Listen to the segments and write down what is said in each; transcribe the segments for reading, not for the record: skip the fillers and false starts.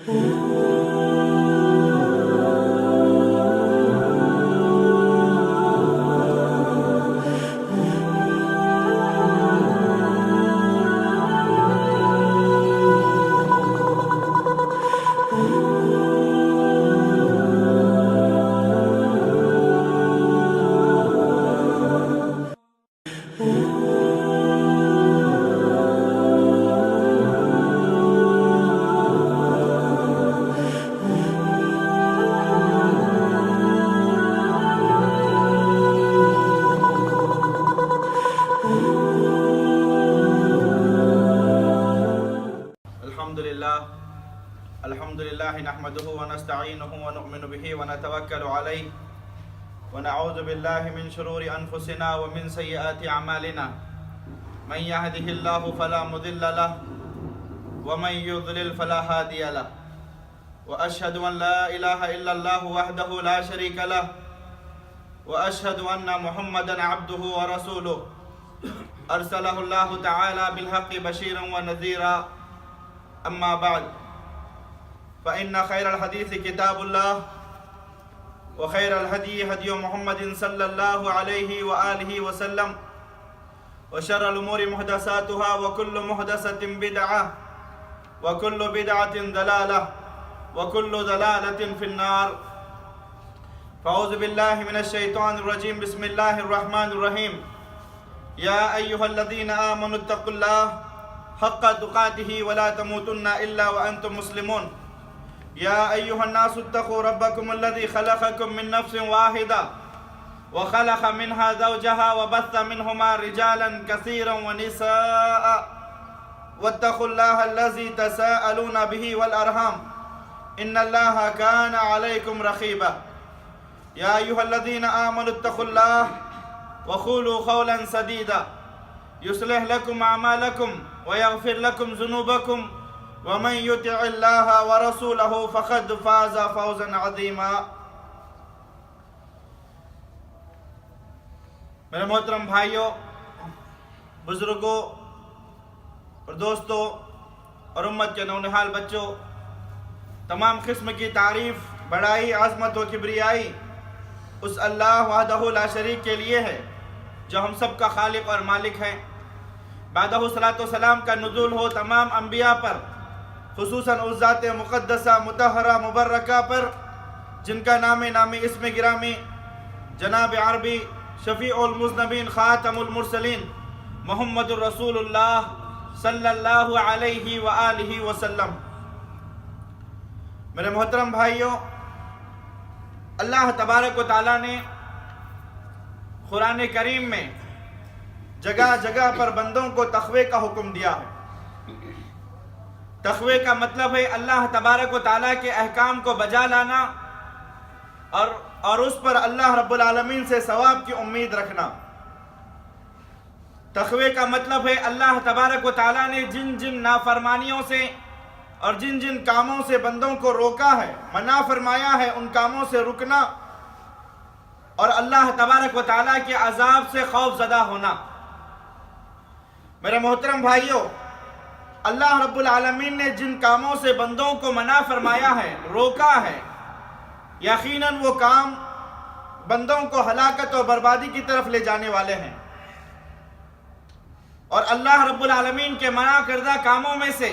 الحمد لله نحمده ونستعينه ونؤمن به ونتوكل عليه ونعوذ بالله من شرور أنفسنا ومن سيئات أعمالنا من يهده الله فلا مضل له ومن يضلل فلا هادي له وأشهد أن لا إله إلا الله وحده لا شريك له وأشهد أن محمدا عبده ورسوله أرسله الله تعالى بالحق بشيرا ونذيرا أما بعد فإن خير الحديث كتاب الله وخير الهدي هدي محمد صلى الله عليه وآله وسلم وشر الأمور محدثاتها وكل محدثة بدعة وكل بدعة ضلالة وكل ضلالة في النار فأعوذ بالله من الشيطان الرجيم بسم الله الرحمن الرحيم يا أيها الذين آمنوا اتقوا الله حق تقاته ولا تموتن إلا وأنتم مسلمون يا أيها الناس اتقوا ربكم الذي خلقكم من نفس واحدة وخلق منها زوجها وبث منهما رجالا كثيرا ونساء واتقوا الله الذي تساءلون به والأرحام إن الله كان عليكم رقيبا يا أيها الذين آمنوا اتقوا الله وقولوا قولا سديدا يصلح لكم أعمالكم ويغفر لكم ذنوبكم ومن يطع الله ورسوله فقد فاز فوزا عظيما. میرے محترم بھائیوں، بزرگوں اور دوستوں اور امت کے نونہال بچوں، تمام قسم کی تعریف، بڑائی، عظمت و کبریائی اس اللہ وحدہ لا شریک کے لیے ہے جو ہم سب کا خالق اور مالک ہے. بعدہ صلاۃ و سلام کا نزول ہو تمام انبیاء پر، خصوصاً اس ذات مقدسہ مطہرہ مبرکہ پر جن کا نام اسم گرامی جناب عربی شفیع المذنبین خاتم المرسلین محمد الرسول اللہ صلی اللہ علیہ وآلہ وسلم. میرے محترم بھائیوں، اللہ تبارک و تعالیٰ نے قرآن کریم میں جگہ جگہ پر بندوں کو تقوی کا حکم دیا ہے. تقوی کا مطلب ہے اللہ تبارک و تعالیٰ کے احکام کو بجا لانا اور اس پر اللہ رب العالمین سے ثواب کی امید رکھنا. تقوی کا مطلب ہے اللہ تبارک و تعالیٰ نے جن جن نافرمانیوں سے اور جن جن کاموں سے بندوں کو روکا ہے، منع فرمایا ہے، ان کاموں سے رکنا اور اللہ تبارک و تعالیٰ کے عذاب سے خوف زدہ ہونا. میرے محترم بھائیوں، اللہ رب العالمین نے جن کاموں سے بندوں کو منع فرمایا ہے، روکا ہے، یقیناً وہ کام بندوں کو ہلاکت اور بربادی کی طرف لے جانے والے ہیں. اور اللہ رب العالمین کے منع کردہ کاموں میں سے،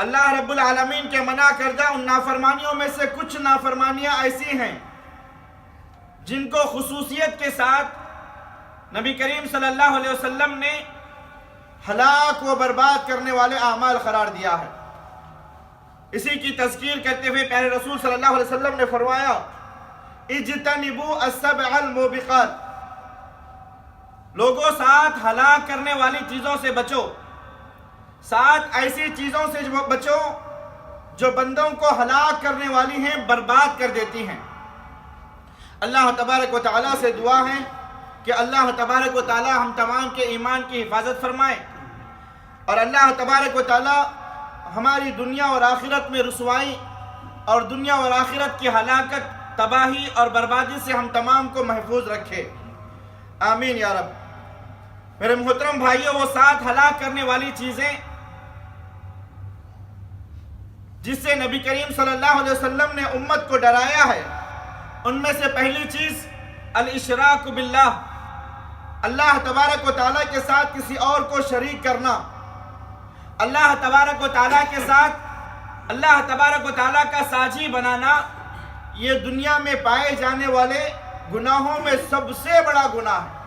اللہ رب العالمین کے منع کردہ ان نافرمانیوں میں سے کچھ نافرمانیاں ایسی ہیں جن کو خصوصیت کے ساتھ نبی کریم صلی اللہ علیہ وسلم نے ہلاک و برباد کرنے والے اعمال قرار دیا ہے. اسی کی تذکیر کرتے ہوئے پیارے رسول صلی اللہ علیہ وسلم نے فرمایا اجتنبوا السبع الموبقات، لوگوں 7 ہلاک کرنے والی چیزوں سے بچو. 7 ایسی چیزوں سے بچو جو بندوں کو ہلاک کرنے والی ہیں، برباد کر دیتی ہیں. اللہ تبارک و تعالیٰ سے دعا ہے کہ اللہ تبارک و تعالیٰ ہم تمام کے ایمان کی حفاظت فرمائے اور اللہ تبارک و تعالیٰ ہماری دنیا اور آخرت میں رسوائی اور دنیا اور آخرت کی ہلاکت، تباہی اور بربادی سے ہم تمام کو محفوظ رکھے. آمین یا رب. میرے محترم بھائیوں، وہ 7 ہلاک کرنے والی چیزیں جس سے نبی کریم صلی اللہ علیہ وسلم نے امت کو ڈرایا ہے، ان میں سے پہلی چیز الاشراک باللہ، اللہ تبارک و تعالیٰ کے ساتھ کسی اور کو شریک کرنا، اللہ تبارک و تعالیٰ کے ساتھ اللہ تبارک و تعالیٰ کا ساجی بنانا، یہ دنیا میں پائے جانے والے گناہوں میں سب سے بڑا گناہ ہے۔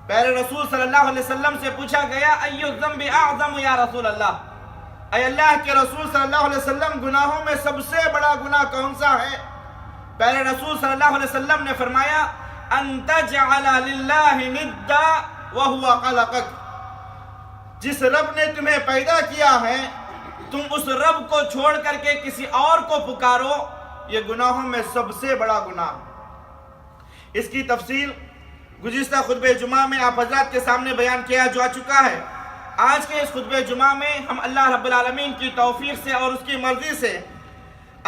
پیارے رسول صلی اللہ علیہ وسلم سے پوچھا گیا ایُّ الذنب اعظم یا رسول اللہ، اے اللہ کے رسول صلی اللہ علیہ وسلم گناہوں میں سب سے بڑا گناہ کون سا ہے؟ پیارے رسول صلی اللہ علیہ وسلم نے فرمایا ان تجعل للہ ندا وہو خلقک، جس رب نے تمہیں پیدا کیا ہے تم اس رب کو چھوڑ کر کے کسی اور کو پکارو، یہ گناہوں میں سب سے بڑا گناہ۔ اس کی تفصیل گزشتہ خطبہ جمعہ میں آپ حضرات کے سامنے بیان کیا جا چکا ہے۔ آج کے اس خطبہ جمعہ میں ہم اللہ رب العالمین کی توفیق سے اور اس کی مرضی سے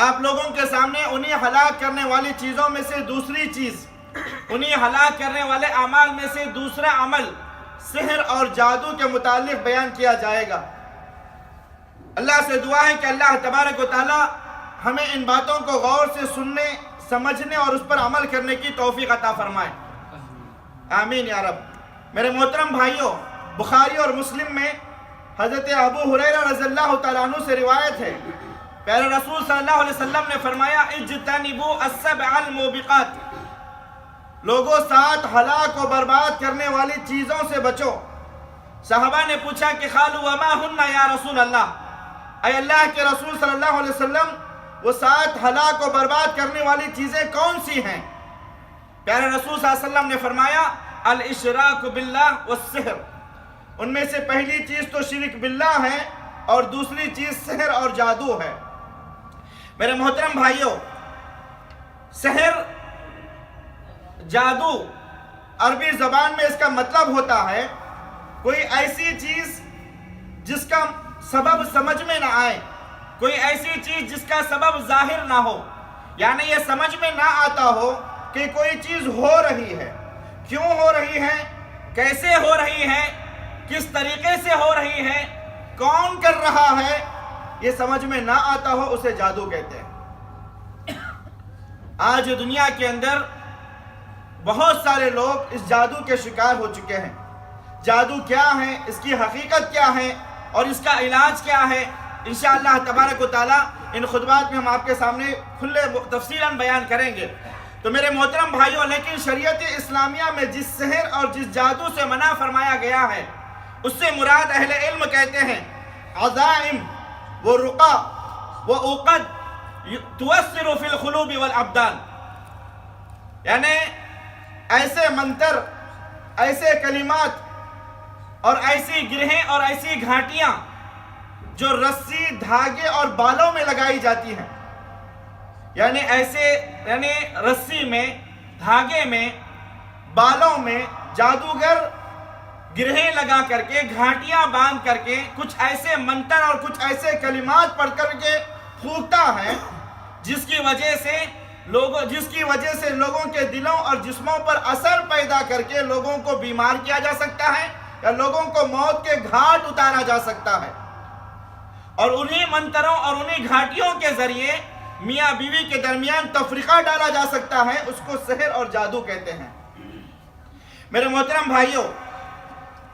آپ لوگوں کے سامنے انہی ہلاک کرنے والی چیزوں میں سے دوسری چیز، انہی ہلاک کرنے والے اعمال میں سے دوسرا عمل سحر اور جادو کے متعلق بیان کیا جائے گا۔ اللہ سے دعا ہے کہ اللہ تبارک و تعالی ہمیں ان باتوں کو غور سے سننے، سمجھنے اور اس پر عمل کرنے کی توفیق عطا فرمائے، آمین یا رب۔ میرے محترم بھائیوں، بخاری اور مسلم میں حضرت ابو ہریرہ رضی اللہ تعالیٰ عنہ سے روایت ہے، پیارے رسول صلی اللہ علیہ وسلم نے فرمایا اجتنبوا السبع الموبقات، لوگوں 7 ہلاک و برباد کرنے والی چیزوں سے بچو۔ صحابہ نے پوچھا کہ قالوا وما ہن یا رسول اللہ، اے اللہ کے رسول صلی اللہ علیہ وسلم وہ 7 ہلاک و برباد کرنے والی چیزیں کون سی ہیں؟ پیارے رسول صلی اللہ علیہ وسلم نے فرمایا الاشراک باللہ والسحر، ان میں سے پہلی چیز تو شرک باللہ ہے اور دوسری چیز سحر اور جادو ہے۔ میرے محترم بھائیوں، سحر، جادو عربی زبان میں اس کا مطلب ہوتا ہے کوئی ایسی چیز جس کا سبب سمجھ میں نہ آئے، کوئی ایسی چیز جس کا سبب ظاہر نہ ہو، یعنی یہ سمجھ میں نہ آتا ہو کہ کوئی چیز ہو رہی ہے، کیوں ہو رہی ہے، کیسے ہو رہی ہے، کس طریقے سے ہو رہی ہے، کون کر رہا ہے، یہ سمجھ میں نہ آتا ہو، اسے جادو کہتے ہیں۔ آج دنیا کے اندر بہت سارے لوگ اس جادو کے شکار ہو چکے ہیں۔ جادو کیا ہے، اس کی حقیقت کیا ہے اور اس کا علاج کیا ہے، انشاءاللہ تبارک و تعالی ان خطبات میں ہم آپ کے سامنے کھلے تفصیلاً بیان کریں گے۔ تو میرے محترم بھائیوں، لیکن شریعت اسلامیہ میں جس سحر اور جس جادو سے منع فرمایا گیا ہے اس سے مراد اہل علم کہتے ہیں عزائم و رقا و عقد تؤثر فی القلوب والابدان، یعنی ایسے منتر، ایسے کلمات اور ایسی گرہیں اور ایسی گھاٹیاں جو رسی، دھاگے اور بالوں میں لگائی جاتی ہیں، یعنی رسی میں، دھاگے میں، بالوں میں جادوگر گرہیں لگا کر کے، گھاٹیاں باندھ کر کے کچھ ایسے منتر اور کچھ ایسے کلمات پڑھ کر کے پھونکتا ہے جس کی وجہ سے لوگوں کے دلوں اور جسموں پر اثر پیدا کر کے لوگوں کو بیمار کیا جا سکتا ہے یا لوگوں کو موت کے گھاٹ اتارا جا سکتا ہے۔ اور انہی منتروں اور انہی گھاٹیوں کے ذریعے میاں بیوی کے درمیان تفرقہ ڈالا جا سکتا ہے، اس کو سحر اور جادو کہتے ہیں۔ میرے محترم بھائیوں،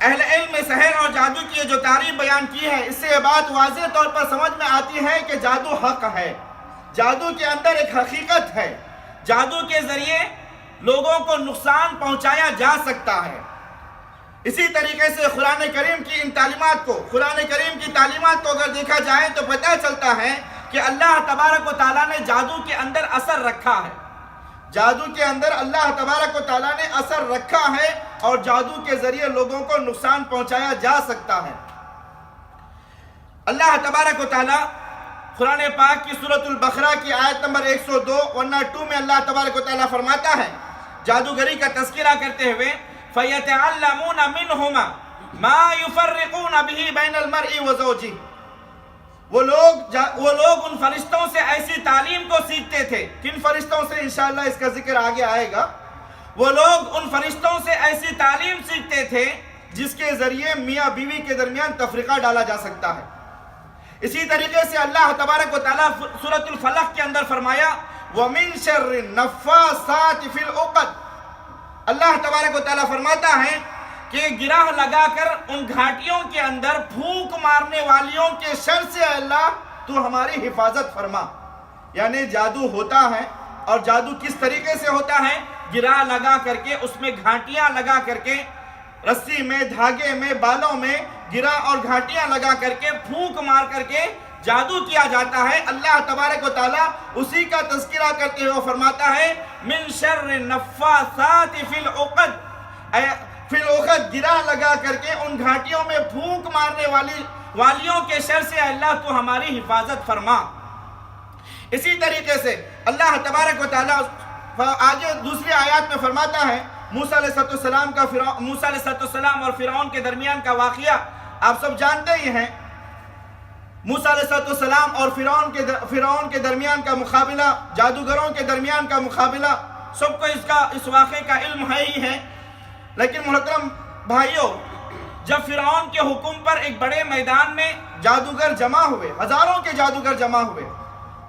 اہل علم میں سحر اور جادو کی جو تعریف بیان کی ہے، اس سے یہ بات واضح طور پر سمجھ میں آتی ہے کہ جادو حق ہے، جادو کے اندر ایک حقیقت ہے، جادو کے ذریعے لوگوں کو نقصان پہنچایا جا سکتا ہے۔ اسی طریقے سے قرآن کریم کی ان تعلیمات کو، قرآن کریم کی تعلیمات کو اگر دیکھا جائے تو پتہ چلتا ہے کہ اللہ تبارک و تعالیٰ نے جادو کے اندر اثر رکھا ہے، جادو کے اندر اللہ تبارک و تعالیٰ نے اثر رکھا ہے اور جادو کے ذریعے لوگوں کو نقصان پہنچایا جا سکتا ہے۔ اللہ تبارک و تعالیٰ قرآن پاک کی سورۃ البقرہ کی آیت نمبر 102 میں اللہ تبارک و تعالیٰ فرماتا ہے جادوگری کا تذکرہ کرتے ہوئے فَيَتَعَلَّمُونَ مِنْهُمَا مَا يُفَرِّقُونَ بِهِ بَيْنَ الْمَرْءِ وَزَوْجِهِ، وہ لوگ ان فرشتوں سے ایسی تعلیم کو سیکھتے تھے، کن فرشتوں سے انشاءاللہ اس کا ذکر آگے آئے گا، وہ لوگ ان فرشتوں سے ایسی تعلیم سیکھتے تھے جس کے ذریعے میاں بیوی کے درمیان تفرقہ ڈالا جا سکتا ہے۔ اسی طریقے سے اللہ تبارک و تعالیٰ سورۃ الفلق کے اندر فرمایا وَمِن شَرِّ النَّفَّاثَاتِ فِي الْعُقَدِ، اللہ تبارک و تعالیٰ فرماتا ہے کہ گرہ لگا کر ان گھاٹیوں کے اندر پھونک مارنے والیوں کے شر سے اللہ تو ہماری حفاظت فرما۔ یعنی جادو ہوتا ہے، اور جادو کس طریقے سے ہوتا ہے؟ گرہ لگا کر کے اس میں گھاٹیاں لگا کر کے، رسی میں، دھاگے میں، بالوں میں گرہ اور گھاٹیاں لگا کر کے پھونک مار کر کے جادو کیا جاتا ہے۔ اللہ تبارک و تعالیٰ اسی کا تذکرہ کرتے ہوئے فرماتا ہے من شر النفاثات فی العقد، فی العقد، گرہ لگا کر کے ان گھاٹیوں میں پھونک مارنے والیوں کے شر سے اللہ تو ہماری حفاظت فرما۔ اسی طریقے سے اللہ تبارک و تعالیٰ آگے دوسری آیات میں فرماتا ہے موسیٰ علیہ السلام اور فرعون کے درمیان کا واقعہ آپ سب جانتے ہی ہیں۔ موسیٰ علیہ السلام اور فرعون کے درمیان کا مقابلہ، جادوگروں کے درمیان کا مقابلہ، سب کو اس واقعے کا علم ہے ہی ہے۔ لیکن محترم بھائیوں، جب فرعون کے حکم پر ایک بڑے میدان میں جادوگر جمع ہوئے، ہزاروں کے جادوگر جمع ہوئے،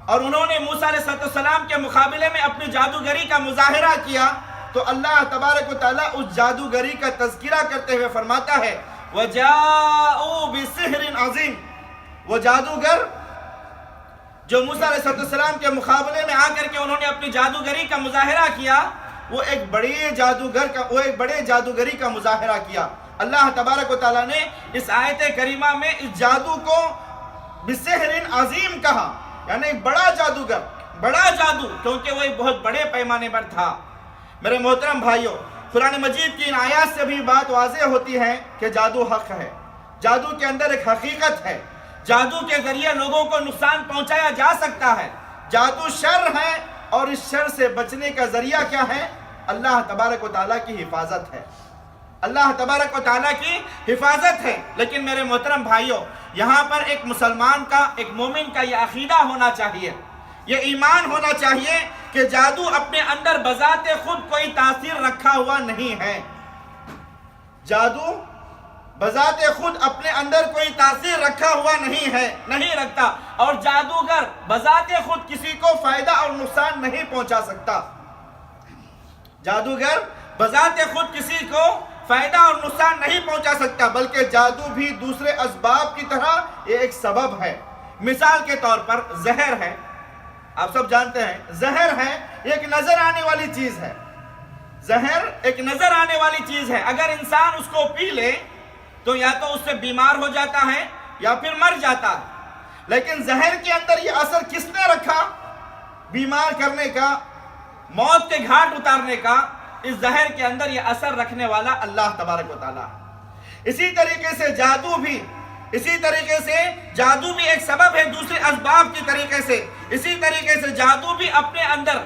اور انہوں نے موسیٰ علیہ السلام کے مقابلے میں اپنی جادوگری کا مظاہرہ کیا، تو اللہ تبارک و تعالیٰ اس جادوگری کا تذکرہ کرتے ہوئے فرماتا ہے وَجَاءُوا بِسِحْرٍ عَظِيمٍ، وہ جادوگر جو موسیٰ علیہ السلام کے مقابلے میں آ کر کے انہوں نے اپنی جادوگری کا مظاہرہ کیا، وہ ایک بڑے جادوگری کا مظاہرہ کیا۔ اللہ تبارک و تعالیٰ نے اس آیت کریمہ میں اس جادو کو بِسِحْرٍ عَظِيمٍ کہا، یعنی ایک بڑا جادوگر، بڑا جادو، کیونکہ وہ ایک بہت بڑے پیمانے پر تھا۔ میرے محترم بھائیوں، قرآن مجید کی ان آیات سے بھی بات واضح ہوتی ہے کہ جادو حق ہے، جادو کے اندر ایک حقیقت ہے، جادو کے ذریعے لوگوں کو نقصان پہنچایا جا سکتا ہے، جادو شر ہے، اور اس شر سے بچنے کا ذریعہ کیا ہے؟ اللہ تبارک و تعالیٰ کی حفاظت ہے، اللہ تبارک و تعالیٰ کی حفاظت ہے۔ لیکن میرے محترم بھائیوں، یہاں پر ایک مسلمان کا، ایک مومن کا یہ عقیدہ ہونا چاہیے، یہ ایمان ہونا چاہیے کہ جادو اپنے اندر بذات خود کوئی تاثیر رکھا ہوا نہیں ہے، جادو بذات خود اپنے اندر کوئی تاثیر رکھا ہوا نہیں رکھتا، اور جادوگر بذات خود کسی کو فائدہ اور نقصان نہیں پہنچا سکتا، جادوگر بذات خود کسی کو فائدہ اور نقصان نہیں پہنچا سکتا، بلکہ جادو بھی دوسرے اسباب کی طرح یہ ایک سبب ہے۔ مثال کے طور پر زہر ہے، آپ سب جانتے ہیں زہر ہے، ایک نظر آنے والی چیز ہے، زہر ایک نظر آنے والی چیز ہے، اگر انسان اس کو پی لے تو یا تو اس سے بیمار ہو جاتا ہے یا پھر مر جاتا ہے۔ لیکن زہر کے اندر یہ اثر کس نے رکھا؟ بیمار کرنے کا، موت کے گھاٹ اتارنے کا، اس زہر کے اندر یہ اثر رکھنے والا اللہ تبارک و تعالیٰ۔ اسی طریقے سے جادو بھی ایک سبب ہے دوسرے اسباب کی طریقے سے، اسی طریقے سے جادو بھی اپنے اندر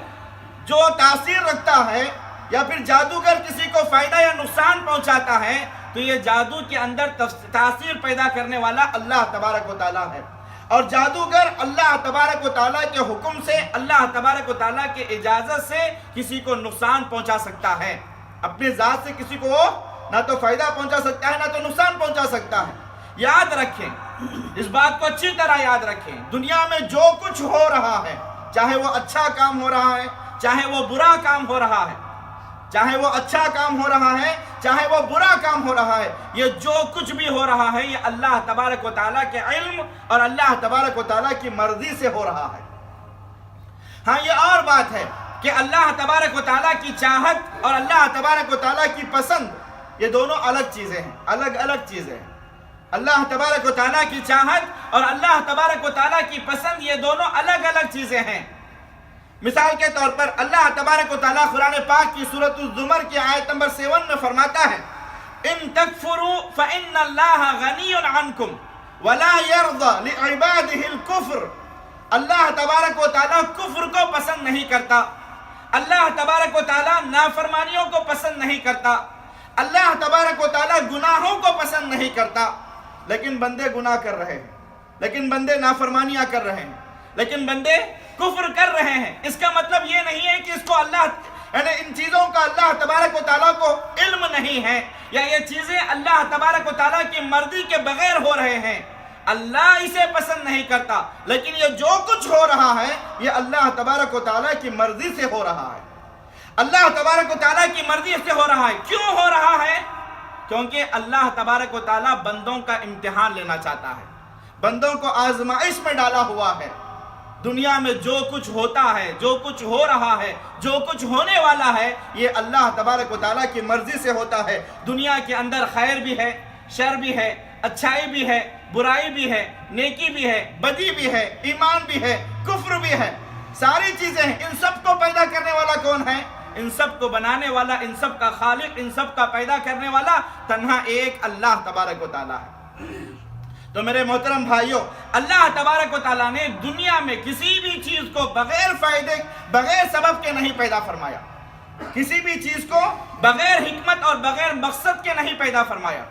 جو تاثیر رکھتا ہے، یا پھر جادوگر کسی کو فائدہ یا نقصان پہنچاتا ہے، تو یہ جادو کے اندر تاثیر پیدا کرنے والا اللہ تبارک و تعالیٰ ہے، اور جادوگر اللہ تبارک و تعالیٰ کے حکم سے، اللہ تبارک و تعالیٰ کے اجازت سے کسی کو نقصان پہنچا سکتا ہے، اپنے ذات سے کسی کو نہ تو فائدہ پہنچا سکتا ہے نہ تو نقصان پہنچا سکتا ہے۔ یاد رکھیں، اس بات کو اچھی طرح یاد رکھیں، دنیا میں جو کچھ ہو رہا ہے، چاہے وہ اچھا کام ہو رہا ہے، چاہے وہ برا کام ہو رہا ہے، چاہے وہ اچھا کام ہو رہا ہے، چاہے وہ برا کام ہو رہا ہے، یہ جو کچھ بھی ہو رہا ہے یہ اللہ تبارک و تعالیٰ کے علم اور اللہ تبارک و تعالیٰ کی مرضی سے ہو رہا ہے۔ ہاں، یہ اور بات ہے کہ اللہ تبارک و تعالیٰ کی چاہت اور اللہ تبارک و تعالیٰ کی پسند، یہ دونوں الگ چیزیں ہیں، الگ چیزیں ہیں۔ اللہ تبارک و تعالیٰ کی چاہت اور اللہ تبارک و تعالیٰ کی پسند، یہ دونوں الگ چیزیں ہیں۔ مثال کے طور پر اللہ تبارک و تعالیٰ قرآن پاک کی سورۃ الزمر کی آیت نمبر 7 میں فرماتا ہے ان تکفروا فإن اللہ غنی عنکم ولا یرضی لعبادہ الکفر۔ اللہ تبارک و تعالیٰ کفر کو پسند نہیں کرتا، اللہ تبارک و تعالیٰ نافرمانیوں کو پسند نہیں کرتا، اللہ تبارک و تعالیٰ گناہوں کو پسند نہیں کرتا۔ لیکن بندے گناہ کر رہے ہیں، لیکن بندے نافرمانیاں کر رہے ہیں، لیکن بندے کفر کر رہے ہیں۔ اس کا مطلب یہ نہیں ہے کہ اس کو اللہ، یعنی ان چیزوں کا اللہ تبارک و تعالیٰ کو علم نہیں ہے، یا یہ چیزیں اللہ تبارک و تعالیٰ کی مرضی کے بغیر ہو رہے ہیں۔ اللہ اسے پسند نہیں کرتا، لیکن یہ جو کچھ ہو رہا ہے یہ اللہ تبارک و تعالیٰ کی مرضی سے ہو رہا ہے، اللہ تبارک و تعالیٰ کی مرضی سے ہو رہا ہے۔ کیوں ہو رہا ہے؟ کیونکہ اللہ تبارک و تعالیٰ بندوں کا امتحان لینا چاہتا ہے، بندوں کو آزمائش میں ڈالا ہوا ہے۔ دنیا میں جو کچھ ہوتا ہے، جو کچھ ہو رہا ہے، جو کچھ ہونے والا ہے، یہ اللہ تبارک و تعالیٰ کی مرضی سے ہوتا ہے۔ دنیا کے اندر خیر بھی ہے، شر بھی ہے، اچھائی بھی ہے، برائی بھی ہے، نیکی بھی ہے، بدی بھی ہے، ایمان بھی ہے، کفر بھی ہے، ساری چیزیں ہیں۔ ان سب کو پیدا کرنے والا کون ہے؟ ان سب کو بنانے والا، ان سب کا خالق، ان سب کا پیدا کرنے والا تنہا ایک اللہ تبارک و تعالیٰ ہے۔ تو میرے محترم بھائیوں، اللہ تبارک و تعالیٰ نے دنیا میں کسی بھی چیز کو بغیر فائدے، بغیر سبب کے نہیں پیدا فرمایا، کسی بھی چیز کو بغیر حکمت اور بغیر مقصد کے نہیں پیدا فرمایا۔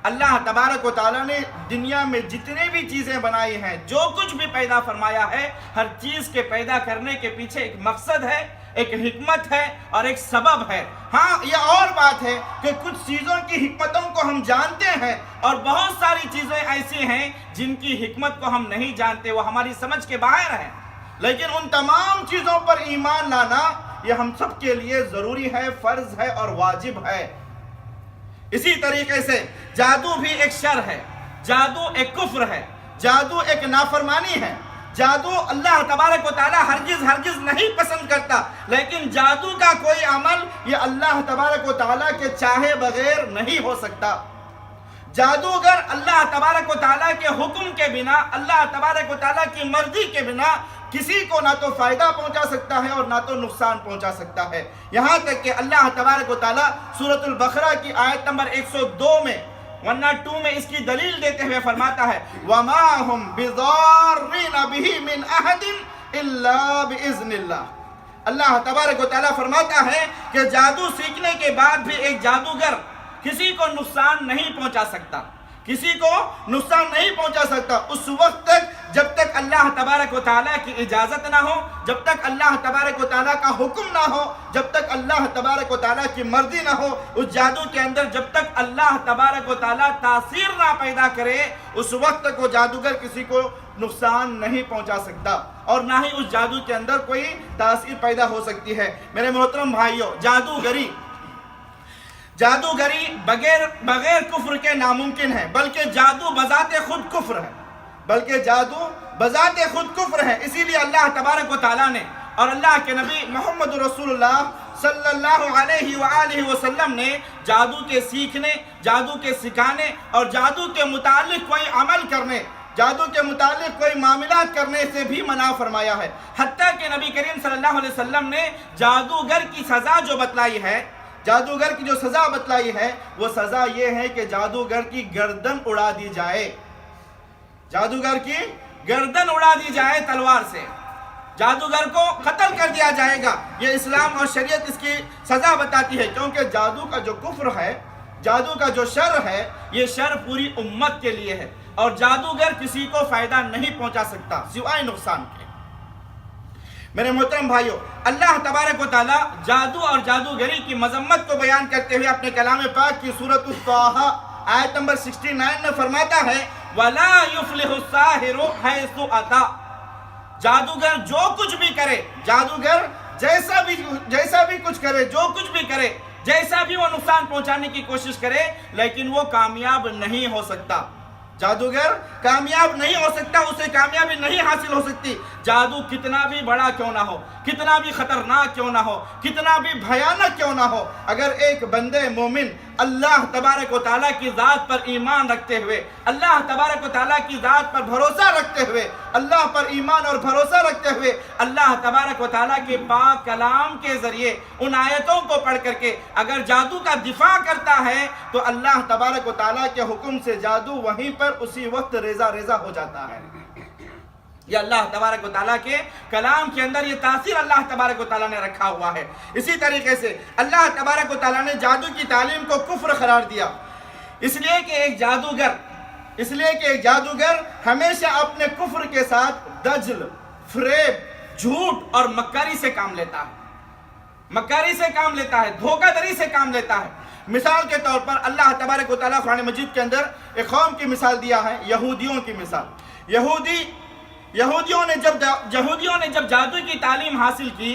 اللہ تبارک و تعالیٰ نے دنیا میں جتنے بھی چیزیں بنائی ہیں، جو کچھ بھی پیدا فرمایا ہے، ہر چیز کے پیدا کرنے کے پیچھے ایک مقصد ہے، ایک حکمت ہے اور ایک سبب ہے۔ ہاں، یہ اور بات ہے کہ کچھ چیزوں کی حکمتوں کو ہم جانتے ہیں اور بہت ساری چیزیں ایسی ہیں جن کی حکمت کو ہم نہیں جانتے، وہ ہماری سمجھ کے باہر ہیں، لیکن ان تمام چیزوں پر ایمان لانا یہ ہم سب کے لیے ضروری ہے، فرض ہے اور واجب ہے۔ اسی طریقے سے جادو بھی ایک شر ہے، جادو ایک کفر ہے، جادو ایک نافرمانی ہے۔ جادو اللہ تبارک و تعالیٰ ہرگز نہیں پسند کرتا، لیکن جادو کا کوئی عمل یہ اللہ تبارک و تعالیٰ کے چاہے بغیر نہیں ہو سکتا۔ جادوگر اللہ تبارک و تعالیٰ کے حکم کے بنا، اللہ تبارک و تعالیٰ کی مرضی کے بنا کسی کو نہ تو فائدہ پہنچا سکتا ہے اور نہ تو نقصان پہنچا سکتا ہے۔ یہاں تک کہ اللہ تبارک و تعالیٰ سورۃ البقرہ کی آیت نمبر 102 میں 102 میں اس کی دلیل دیتے ہوئے فرماتا ہے وَمَا هُمْ بِضَارِّينَ بِهِ مِنْ أَحَدٍ إِلَّا بِإِذْنِ اللَّهِ۔ اللہ تبارک و تعالیٰ فرماتا ہے کہ جادو سیکھنے کے بعد بھی ایک جادوگر کسی کو نقصان نہیں پہنچا سکتا، کسی کو نقصان نہیں پہنچا سکتا اس وقت تک جب تک اللہ تبارک و تعالیٰ کی اجازت نہ ہو، جب تک اللہ تبارک و تعالیٰ کا حکم نہ ہو، جب تک اللہ تبارک و تعالیٰ کی مرضی نہ ہو اس جادو کے اندر، جب تک اللہ تبارک و تعالیٰ تاثیر نہ پیدا کرے اس وقت تک وہ جادوگر کسی کو نقصان نہیں پہنچا سکتا اور نہ ہی اس جادو کے اندر کوئی تاثیر پیدا ہو سکتی ہے۔ میرے محترم بھائیوں، جادوگری بغیر کفر کے ناممکن ہے، بلکہ جادو بذات خود کفر ہے، اسی لیے اللہ تبارک و تعالیٰ نے اور اللہ کے نبی محمد رسول اللہ صلی اللہ علیہ وآلہ وسلم نے جادو کے سیکھنے، جادو کے سکھانے اور جادو کے متعلق کوئی عمل کرنے، جادو کے متعلق کوئی معاملات کرنے سے بھی منع فرمایا ہے۔ حتیٰ کہ نبی کریم صلی اللہ علیہ وسلم نے جادوگر کی سزا جو بتلائی ہے، جادوگر کی جو سزا بتلائی ہے وہ سزا یہ ہے کہ جادوگر کی گردن اڑا دی جائے، جادوگر کی گردن اڑا دی جائے تلوار سے، جادوگر کو قتل کر دیا جائے گا۔ یہ اسلام اور شریعت اس کی سزا بتاتی ہے، کیونکہ جادو کا جو کفر ہے، جادو کا جو شر ہے، یہ شر پوری امت کے لیے ہے اور جادوگر کسی کو فائدہ نہیں پہنچا سکتا سوائے نقصان کے۔ میرے محترم بھائیوں، اللہ تبارک و تعالیٰ جادو اور جادوگری کی مذمت کو بیان کرتے ہوئے اپنے کلام پاک کی سورۃ الطٰہٰ آیت نمبر 69 میں فرماتا ہے وَلَا يُفْلِحُ السَّاحِرُ حَيْثُ أَتَى۔ جادوگر جو کچھ بھی کرے، جادوگر جیسا بھی کچھ کرے، جو کچھ بھی کرے، جیسا بھی وہ نقصان پہنچانے کی کوشش کرے، لیکن وہ کامیاب نہیں ہو سکتا۔ جادوگر کامیاب نہیں ہو سکتا، اسے کامیابی نہیں حاصل ہو سکتی۔ جادو کتنا بھی بڑا کیوں نہ ہو، کتنا بھی خطرناک کیوں نہ ہو، کتنا بھی بھیانک کیوں نہ ہو، اگر ایک بندے مومن اللہ تبارک و تعالیٰ کی ذات پر ایمان رکھتے ہوئے، اللہ تبارک و تعالیٰ کی ذات پر بھروسہ رکھتے ہوئے، اللہ پر ایمان اور بھروسہ رکھتے ہوئے اللہ تبارک و تعالیٰ کے پاک کلام کے ذریعے ان آیتوں کو پڑھ کر کے اگر جادو کا دفاع کرتا ہے تو اللہ تبارک و تعالیٰ کے حکم سے جادو وہیں پر اسی وقت ریزہ ہو جاتا ہے۔ یہ اللہ تبارک و تعالیٰ کے کلام کے اندر یہ تاثیر اللہ تبارک و تعالیٰ نے رکھا ہوا ہے۔ اسی طریقے سے اللہ تبارک و تعالیٰ نے جادو کی تعلیم کو کفر قرار دیا، اس لیے کہ ایک جادوگر ہمیشہ اپنے کفر کے ساتھ دجل، فریب، جھوٹ اور مکاری سے کام لیتا ہے، دھوکہ دری سے کام لیتا ہے۔ مثال کے طور پر اللہ تبارک و تعالیٰ قرآن مجید کے اندر ایک قوم کی مثال دیا ہے، یہودیوں کی مثال۔ یہودیوں نے جب جادو کی تعلیم حاصل کی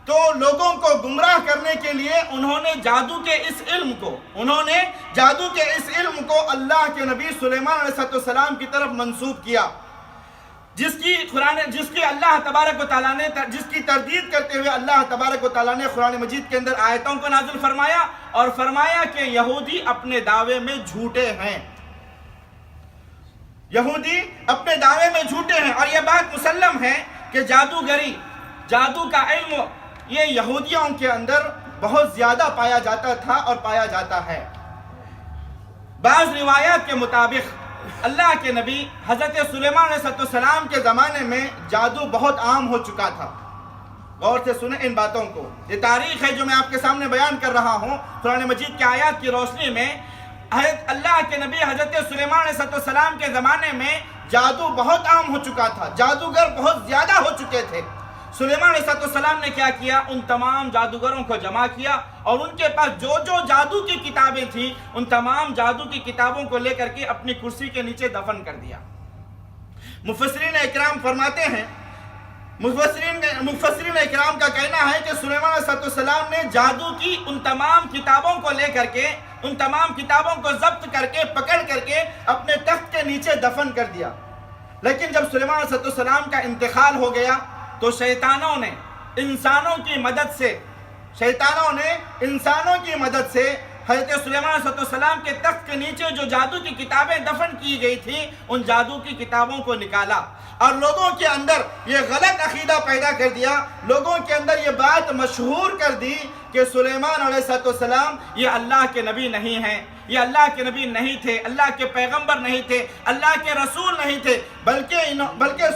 تو لوگوں کو گمراہ کرنے کے لیے انہوں نے جادو کے اس علم کو اللہ کے نبی سلیمان علیہ السلام کی طرف منسوب کیا، جس کی اللہ تبارک و تعالیٰ نے جس کی تردید کرتے ہوئے اللہ تبارک و تعالیٰ نے قرآن مجید کے اندر آیتوں کو نازل فرمایا اور فرمایا کہ یہودی اپنے دعوے میں جھوٹے ہیں، یہودی اپنے دعوے میں جھوٹے ہیں۔ اور یہ بات مسلم ہے کہ جادو کا علم یہ یہودیوں کے اندر بہت زیادہ پایا جاتا تھا اور پایا جاتا ہے۔ بعض روایات کے مطابق اللہ کے نبی حضرت سلیمان علیہ السلام کے زمانے میں جادو بہت عام ہو چکا تھا۔ غور سے سنیں ان باتوں کو، یہ تاریخ ہے جو میں آپ کے سامنے بیان کر رہا ہوں۔ قرآن مجید کی آیات کی روشنی میں اللہ کے نبی حضرت سلیمان علیہ السلام کے زمانے میں جادو بہت عام ہو چکا تھا، جادوگر بہت زیادہ ہو چکے تھے۔ سلیمان علیہ السلام نے کیا کیا؟ ان تمام جادوگروں کو جمع کیا اور ان کے پاس جو جادو کی کتابیں تھیں ان تمام جادو کی کتابوں کو لے کر کے اپنی کرسی کے نیچے دفن کر دیا۔ مفسرین اکرام فرماتے ہیں، مفسرین اکرام کا کہنا ہے کہ سلیمان علیہ السلام نے جادو کی ان تمام کتابوں کو لے کر کے، ان تمام کتابوں کو ضبط کر کے پکڑ کر کے اپنے تخت کے نیچے دفن کر دیا۔ لیکن جب سلیمان علیہ السلام کا انتقال ہو گیا تو شیطانوں نے انسانوں کی مدد سے حضرت سلیمان علیہ السلام کے تخت کے نیچے جو جادو کی کتابیں دفن کی گئی تھیں ان جادو کی کتابوں کو نکالا اور لوگوں کے اندر یہ غلط عقیدہ پیدا کر دیا، لوگوں کے اندر یہ بات مشہور کر دی کہ سلیمان علیہ السلام یہ اللہ کے نبی نہیں ہیں، یہ اللہ کے نبی نہیں تھے، اللہ کے پیغمبر نہیں تھے، اللہ کے رسول نہیں تھے، بلکہ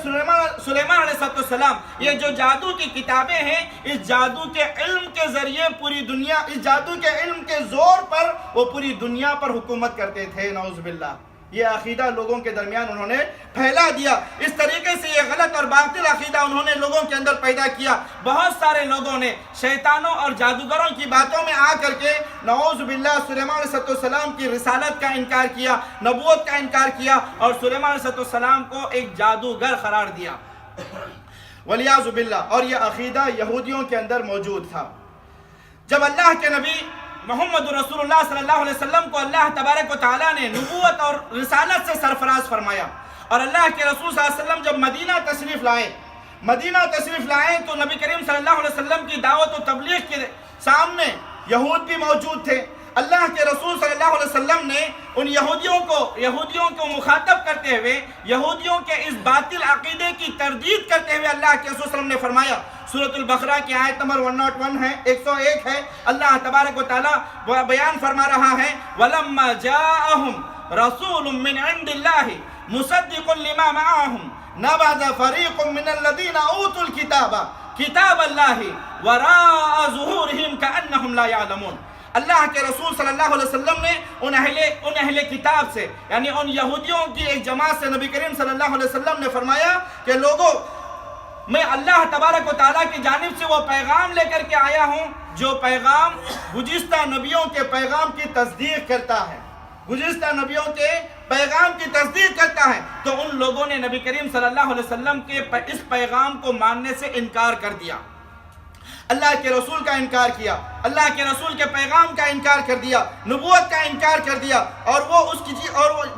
سلیمان علیہ السلام یہ جو جادو کی کتابیں ہیں اس جادو کے علم کے ذریعے پوری دنیا، اس جادو کے علم کے زور پر وہ پوری دنیا پر حکومت کرتے تھے۔ نعوذ باللہ، یہ عقیدہ لوگوں کے درمیان انہوں نے پھیلا دیا۔ اس طریقے سے یہ غلط اور باطل عقیدہ انہوں نے لوگوں کے اندر پیدا کیا۔ بہت سارے لوگوں نے شیطانوں اور جادوگروں کی باتوں میں آ کر کے نعوذ باللہ سلیمان علیہ السلام کی رسالت کا انکار کیا، نبوت کا انکار کیا اور سلیمان علیہ السلام کو ایک جادوگر قرار دیا، والعیاذ باللہ۔ اور یہ عقیدہ یہودیوں کے اندر موجود تھا۔ جب اللہ کے نبی محمد رسول اللہ صلی اللہ علیہ وسلم کو اللہ تبارک و تعالیٰ نے نبوت اور رسالت سے سرفراز فرمایا اور اللہ کے رسول صلی اللہ علیہ وسلم جب مدینہ تشریف لائے تو نبی کریم صلی اللہ علیہ وسلم کی دعوت و تبلیغ کے سامنے یہود بھی موجود تھے۔ اللہ کے رسول صلی اللہ علیہ وسلم نے ان یہودیوں کو مخاطب کرتے ہوئے یہودیوں کے اس باطل عقیدے کی تردید کرتے ہوئے اللہ کے رسول صلی اللہ علیہ وسلم نے فرمایا، سورۃ البقرہ کی آیت نمبر 101 ہے، 101 ہے، اللہ تبارک و تعالیٰ بیان فرما رہا ہے، وَلَمَّا جَاءَهُمْ رَسُولٌ مِّنْ عِنْدِ اللَّهِ مُصَدِّقٌ لِمَا مَعَهُمْ نَبَذَ فَرِيقٌ مِّنَ الَّذِينَ أُوتُوا الْكِتَابَ كِتَابَ اللَّهِ وَرَاءَ ظُهُورِهِمْ كَأَنَّهُمْ لَا يَعْلَمُونَ۔ اللہ کے رسول صلی اللہ علیہ وسلم نے ان اہل کتاب سے یعنی ان یہودیوں کی ایک جماعت سے نبی کریم صلی اللہ علیہ وسلم نے فرمایا کہ لوگوں، میں اللہ تبارک و تعالیٰ کی جانب سے وہ پیغام لے کر کے آیا ہوں جو پیغام گزشتہ نبیوں کے پیغام کی تصدیق کرتا ہے، گزشتہ نبیوں کے پیغام کی تصدیق کرتا ہے۔ تو ان لوگوں نے نبی کریم صلی اللہ علیہ وسلم کے اس پیغام کو ماننے سے انکار کر دیا، اللہ کے رسول کا انکار کیا، اللہ کے رسول کے پیغام کا انکار کر دیا، نبوت کا انکار کر دیا اور وہ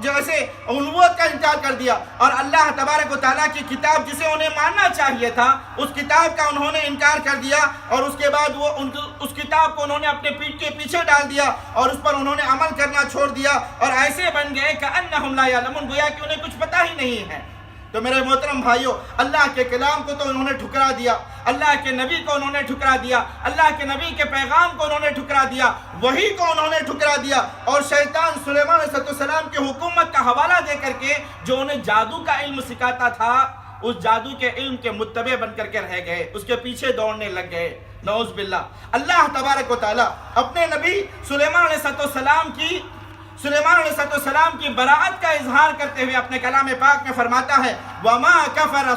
جیسے نبوت کا انکار کر دیا اور اللہ تبارک و تعالیٰ کی کتاب جسے انہیں ماننا چاہیے تھا اس کتاب کا انہوں نے انکار کر دیا اور اس کے بعد وہ اس کتاب کو انہوں نے اپنے پیٹھ کے پیچھے ڈال دیا اور اس پر انہوں نے عمل کرنا چھوڑ دیا اور ایسے بن گئے کہ انہم لا یعلمون، گویا کہ انہیں کچھ پتہ ہی نہیں ہے۔ تو میرے محترم بھائیوں، اللہ کے کلام کو تو انہوں نے ٹھکرا دیا، اللہ کے نبی کو انہوں نے ٹھکرا دیا، اللہ کے نبی کے پیغام کو انہوں نے ٹھکرا دیا، وحی کو انہوں نے ٹھکرا دیا اور شیطان سلیمان علیہ السلام کی حکومت کا حوالہ دے کر کے جو انہیں جادو کا علم سکھاتا تھا اس جادو کے علم کے متبع بن کر کے رہ گئے، اس کے پیچھے دوڑنے لگ گئے۔ نعوذ باللہ۔ اللہ تبارک و تعالیٰ اپنے نبی سلیمان علیہ السلام کی براعت کا اظہار کرتے ہوئے اپنے کلام پاک میں فرماتا ہے، وَمَا كَفَرَ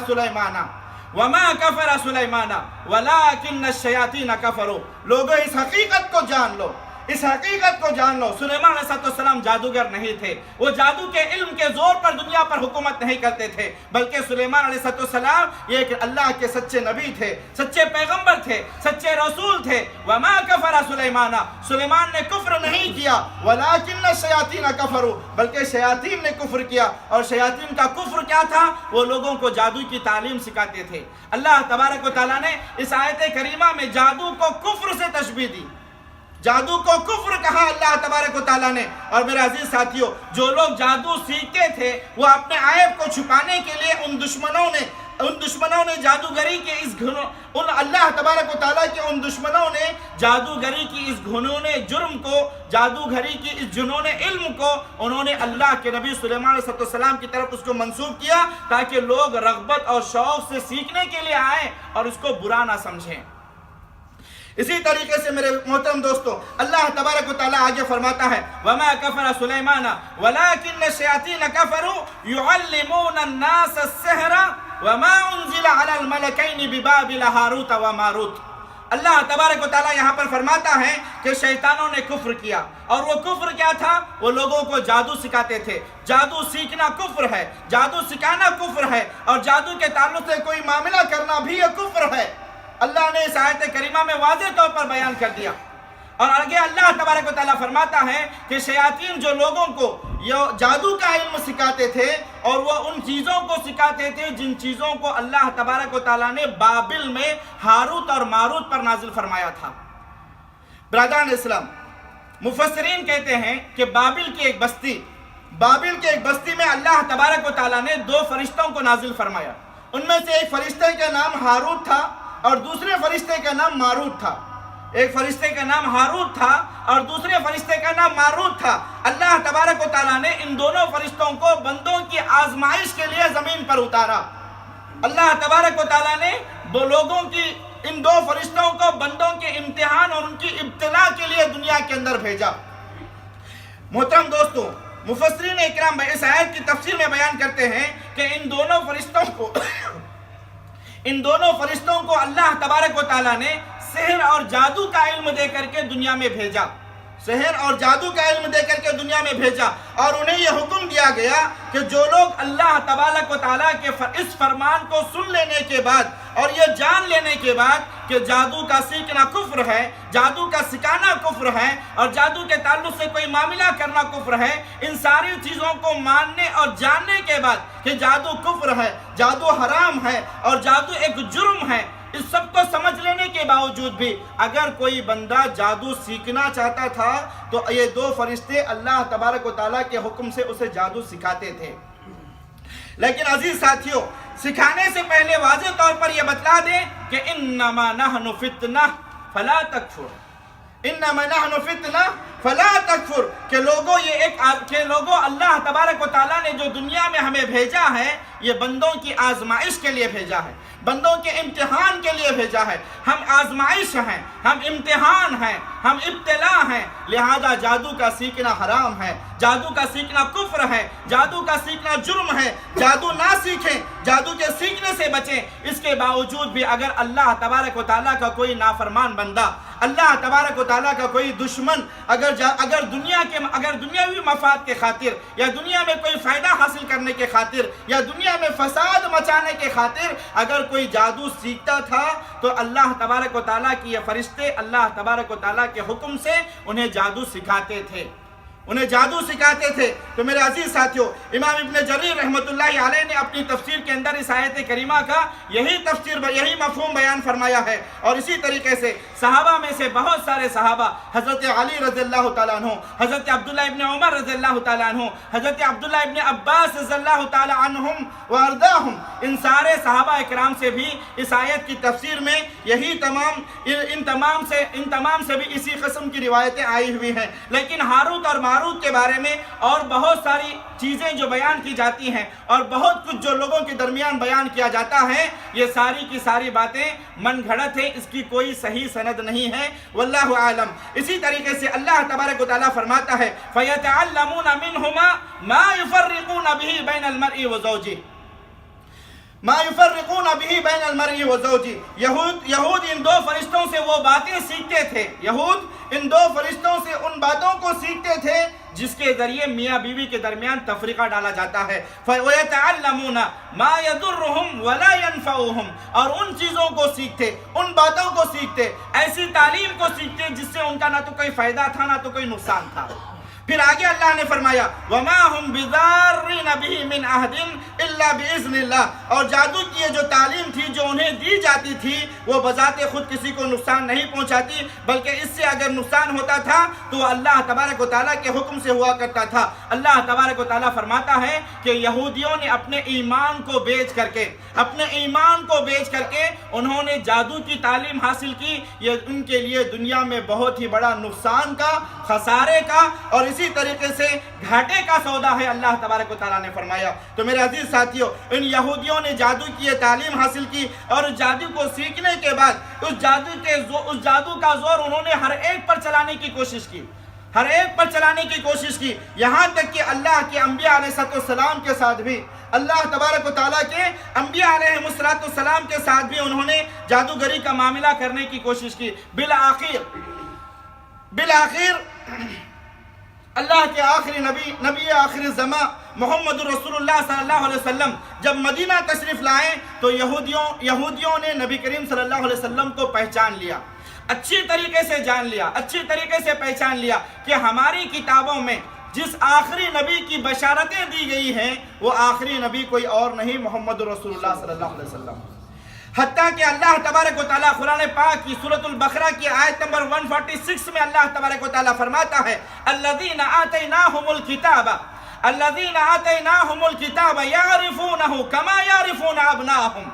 سُلَيْمَانَ وَلَٰكِنَّ الشَّيَاطِينَ كَفَرُوا۔ لوگوں اس حقیقت کو جان لو اس حقیقت کو جان لو، سلیمان علیہ السلام جادوگر نہیں تھے، وہ جادو کے علم کے زور پر دنیا پر حکومت نہیں کرتے تھے، بلکہ سلیمان علیہ السلام یہ کہ اللہ کے سچے نبی تھے، سچے پیغمبر تھے، سچے رسول تھے۔ وما کفر سلیمان، سلیمان نے کفر نہیں کیا، ولکن الشیاطین کفروا، بلکہ شیاطین نے کفر کیا، اور شیاطین کا کفر کیا تھا؟ وہ لوگوں کو جادو کی تعلیم سکھاتے تھے۔ اللہ تبارک و تعالیٰ نے اس آیت کریمہ میں جادو کو کفر سے تشبیہ دی، جادو کو کفر کہا اللہ تبارک و تعالیٰ نے۔ اور میرے عزیز ساتھیوں، جو لوگ جادو سیکھتے تھے وہ اپنے عیب کو چھپانے کے لیے ان دشمنوں نے جادوگری کے اللہ تبارک و تعالیٰ کے ان دشمنوں نے جادوگری کی اس گھنونے جرم کو، جادوگری کی اس جنون علم کو انہوں نے اللہ کے نبی سلیمان علیہ السلام کی طرف اس کو منسوب کیا، تاکہ لوگ رغبت اور شوق سے سیکھنے کے لیے آئیں اور اس کو برا نہ سمجھیں۔ اسی طریقے سے میرے محترم دوستو، اللہ تبارک و تعالیٰ آگے فرماتا ہے وَمَا كَفَرَ سُلَيْمَانَ وَلَكِنَّ الشَّيَاطِينَ كَفَرُوا يُعَلِّمُونَ النَّاسَ السِّحْرَ وَمَا أُنزِلَ عَلَى الْمَلَكَيْنِ بِبَابِلَ هَارُوتَ وَمَارُوتَ۔ اللہ تبارک و تعالیٰ یہاں پر فرماتا ہے کہ شیطانوں نے کفر کیا، اور وہ کفر کیا تھا؟ وہ لوگوں کو جادو سکھاتے تھے۔ جادو سیکھنا کفر ہے، جادو سکھانا کفر ہے، اور جادو کے تعلق سے کوئی معاملہ کرنا بھی یہ کفر ہے۔ اللہ نے اس آیت کریمہ میں واضح طور پر بیان کر دیا۔ اور آگے اللہ تبارک و تعالیٰ فرماتا ہے کہ شیاطین جو لوگوں کو جادو کا علم سکھاتے تھے، اور وہ ان چیزوں کو سکھاتے تھے جن چیزوں کو اللہ تبارک و تعالیٰ نے بابل میں ہاروت اور ماروت پر نازل فرمایا تھا۔ برادران اسلام، مفسرین کہتے ہیں کہ بابل کی ایک بستی میں اللہ تبارک و تعالیٰ نے 2 فرشتوں کو نازل فرمایا۔ ان میں سے ایک فرشتے کا نام ہاروت تھا اور دوسرے فرشتے کا نام ماروت تھا۔ ایک فرشتے کا نام ہاروت تھا اور دوسرے فرشتے کا نام ماروت تھا۔ اللہ تبارک و تعالیٰ نے ان دونوں فرشتوں کو بندوں کی آزمائش کے لیے زمین پر اتارا۔ اللہ تبارک و تعالیٰ نے لوگوں کی ان 2 فرشتوں کو بندوں کے امتحان اور ان کی ابتلا کے لیے دنیا کے اندر بھیجا۔ محترم دوستو، مفسرین اکرام اس آیت کی تفسیر میں بیان کرتے ہیں کہ ان دونوں فرشتوں کو اللہ تبارک و تعالیٰ نے سحر اور جادو کا علم دے کر کے دنیا میں بھیجا، سحر اور جادو کا علم دے کر کے دنیا میں بھیجا، اور انہیں یہ حکم دیا گیا کہ جو لوگ اللہ تبارک و تعالیٰ کے اس فرمان کو سن لینے کے بعد اور یہ جان لینے کے بعد کہ جادو کا سیکھنا کفر ہے، جادو کا سکھانا کفر ہے، اور جادو کے تعلق سے کوئی معاملہ کرنا کفر ہے، ان ساری چیزوں کو ماننے اور جاننے کے بعد کہ جادو کفر ہے، جادو حرام ہے اور جادو ایک جرم ہے، اس سب کو سمجھ لینے کے باوجود بھی اگر کوئی بندہ جادو سیکھنا چاہتا تھا تو یہ 2 فرشتے اللہ تبارک و تعالیٰ کے حکم سے اسے جادو سکھاتے تھے۔ لیکن عزیز ساتھیوں، سکھانے سے پہلے واضح طور پر یہ بتلا دیں کہ انما نحن فتنہ فلا تکفر، انما نحن فتنہ فلا تکفر، کہ لوگوں اللہ تبارک و تعالیٰ نے جو دنیا میں ہمیں بھیجا ہے یہ بندوں کی آزمائش کے لیے بھیجا ہے، بندوں کے امتحان کے لیے بھیجا ہے۔ ہم آزمائش ہیں، ہم امتحان ہیں، ہم ابتلا ہیں، لہذا جادو کا سیکھنا حرام ہے، جادو کا سیکھنا کفر ہے، جادو کا سیکھنا جرم ہے۔ جادو نہ سیکھیں، جادو کے سیکھنے سے بچیں۔ اس کے باوجود بھی اگر اللہ تبارک و تعالیٰ کا کوئی نافرمان بندہ، اللہ تبارک و تعالیٰ کا کوئی دشمن اگر دنیاوی مفاد کے خاطر یا دنیا میں کوئی فائدہ حاصل کرنے کے خاطر یا دنیا میں فساد مچانے کے خاطر اگر کوئی جادو سیکھتا تھا تو اللہ تبارک و تعالیٰ کی یہ فرشتے اللہ تبارک و تعالیٰ کے حکم سے انہیں جادو سکھاتے تھے، انہیں جادو سکھاتے تھے۔ تو میرے عزیز ساتھیوں، امام ابن جریر رحمۃ اللہ علیہ نے اپنی تفسیر کے اندر اس آیت کریمہ کا یہی مفہوم بیان فرمایا ہے، اور اسی طریقے سے صحابہ میں سے بہت سارے صحابہ، حضرت علی رضی اللہ تعالیٰ عنہ، حضرت عبداللہ ابن عمر رضی اللہ تعالیٰ عنہ، حضرت عبداللہ ابن عباس رضی اللہ تعالیٰ عنہم وارضاہم، ان سارے صحابہ اکرام سے بھی اس آیت کی تفسیر میں ان تمام سے بھی اسی قسم کی روایتیں آئی ہوئی ہیں۔ لیکن ہاروت اور ماروت کے بارے میں اور بہت ساری چیزیں جو بیان کی جاتی ہیں اور بہت کچھ جو لوگوں کے درمیان بیان کیا جاتا ہے، یہ ساری کی ساری باتیں من گھڑت ہیں، اس کی کوئی صحیح سند نہیں ہے، واللہ عالم۔ اسی طریقے سے اللہ تبارک و تعالیٰ فرماتا ہے فَيَتَعَلَّمُونَ مِنْهُمَا مَا يُفَرِّقُونَ بِهِ بَيْنَ الْمَرْءِ وَزَوْجِهِ۔ ما یفرقون به بین المرء وزوجہ، یہود ان دو فرشتوں سے وہ باتیں سیکھتے تھے، یہود ان دو فرشتوں سے ان باتوں کو سیکھتے تھے جس کے ذریعے میاں بیوی کے درمیان تفریقہ ڈالا جاتا ہے۔ وَيَتَعَلَّمُونَ مَا يَضُرُّهُمْ وَلَا يَنْفَعُهُمْ، اور ان چیزوں کو سیکھتے، ان باتوں کو سیکھتے، ایسی تعلیم کو سیکھتے جس سے ان کا نہ تو کوئی فائدہ تھا نہ تو کوئی نقصان تھا۔ پھر آگے اللہ نے فرمایا وَمَا هُمْ بِضَارِّينَ بِهِ مِنْ أَحَدٍ إِلَّا بِإِذْنِ اللَّهِ، اور جادو کی یہ جو تعلیم تھی جو انہیں دی جاتی تھی وہ بذات خود کسی کو نقصان نہیں پہنچاتی، بلکہ اس سے اگر نقصان ہوتا تھا تو وہ اللہ تبارک و تعالیٰ کے حکم سے ہوا کرتا تھا۔ اللہ تبارک و تعالیٰ فرماتا ہے کہ یہودیوں نے اپنے ایمان کو بیچ کر کے، اپنے ایمان کو بیچ کر کے انہوں نے جادو کی تعلیم حاصل کی، یہ ان کے لیے دنیا میں بہت ہی بڑا نقصان کا، خسارے کا اور اسی طریقے سے گھاٹے کا سودا ہے، اللہ تبارک و تعالیٰ نے فرمایا۔ تو میرے عزیز ساتھیوں، ان یہودیوں نے جادو کی یہ تعلیم حاصل کی اور جادو کو سیکھنے کے بعد اس جادو کا زور انہوں نے ہر ایک پر چلانے کی کوشش کی، ہر ایک پر چلانے کی کوشش کی، یہاں تک کہ اللہ کے انبیاء علیہ السلام کے ساتھ بھی، اللہ تبارک و تعالیٰ کے انبیاء علیہ السلام کے ساتھ بھی انہوں نے جادوگری کا معاملہ کرنے کی کوشش کی۔ بالآخر اللہ کے آخری نبی آخری زمان محمد رسول اللہ صلی اللہ علیہ وسلم جب مدینہ تشریف لائے تو یہودیوں نے نبی کریم صلی اللہ علیہ وسلم کو پہچان لیا، اچھی طریقے سے جان لیا، اچھی طریقے سے پہچان لیا کہ ہماری کتابوں میں جس آخری نبی کی بشارتیں دی گئی ہیں وہ آخری نبی کوئی اور نہیں، محمد رسول اللہ صلی اللہ علیہ وسلم۔ حتیٰ کہ اللہ تبارک و تعالیٰ قرآن پاک کی سورۃ البقرہ کی آیت نمبر 146 میں اللہ تبارک و تعالیٰ فرماتا ہے الذین آتیناہم الکتاب یعرفونہ کما یعرفون ابناءہم۔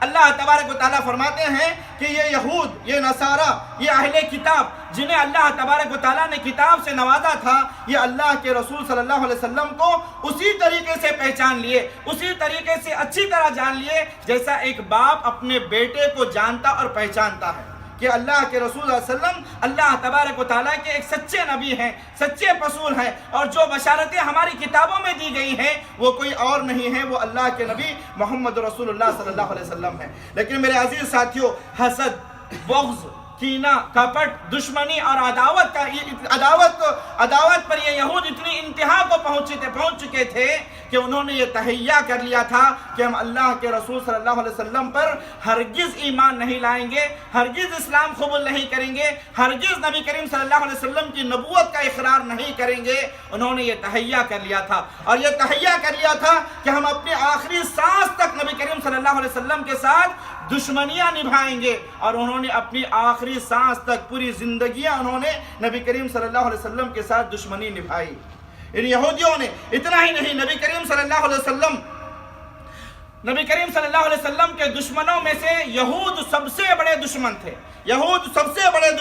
اللہ تبارک و تعالیٰ فرماتے ہیں کہ یہ یہود، یہ نصارہ، یہ اہل کتاب جنہیں اللہ تبارک و تعالیٰ نے کتاب سے نوازا تھا، یہ اللہ کے رسول صلی اللہ علیہ وسلم کو اسی طریقے سے پہچان لیے، اسی طریقے سے اچھی طرح جان لیے جیسا ایک باپ اپنے بیٹے کو جانتا اور پہچانتا ہے کہ اللہ کے رسول صلی اللہ علیہ وسلم اللہ تبارک و تعالیٰ کے ایک سچے نبی ہیں، سچے رسول ہیں، اور جو بشارتیں ہماری کتابوں میں دی گئی ہیں وہ کوئی اور نہیں ہیں، وہ اللہ کے نبی محمد رسول اللہ صلی اللہ علیہ وسلم ہیں۔ لیکن میرے عزیز ساتھیوں، حسد، بغض، کینہ، کپٹ، دشمنی اور عداوت پر یہ یہود اتنی انتہا کو پہنچ چکے تھے کہ انہوں نے یہ تہیہ کر لیا تھا کہ ہم اللہ کے رسول صلی اللہ علیہ وسلم پر ہرگز ایمان نہیں لائیں گے، ہرگز اسلام قبول نہیں کریں گے، ہرگز نبی کریم صلی اللہ علیہ وسلم کی نبوت کا اقرار نہیں کریں گے۔ انہوں نے یہ تہیہ کر لیا تھا، اور یہ تہیہ کر لیا تھا کہ ہم اپنے آخری سانس تک نبی کریم صلی اللہ علیہ وسلم کے ساتھ دشمنیاں نبھائیں گے، اور انہوں نے اپنی آخری سانس تک پوری زندگیاں انہوں نے نبی کریم صلی اللہ علیہ وسلم کے ساتھ دشمنی نبھائی۔ ان یہودیوں نے اتنا ہی نہیں، نبی کریم صلی اللہ علیہ وسلم کے دشمنوں میں سے یہود سب سے بڑے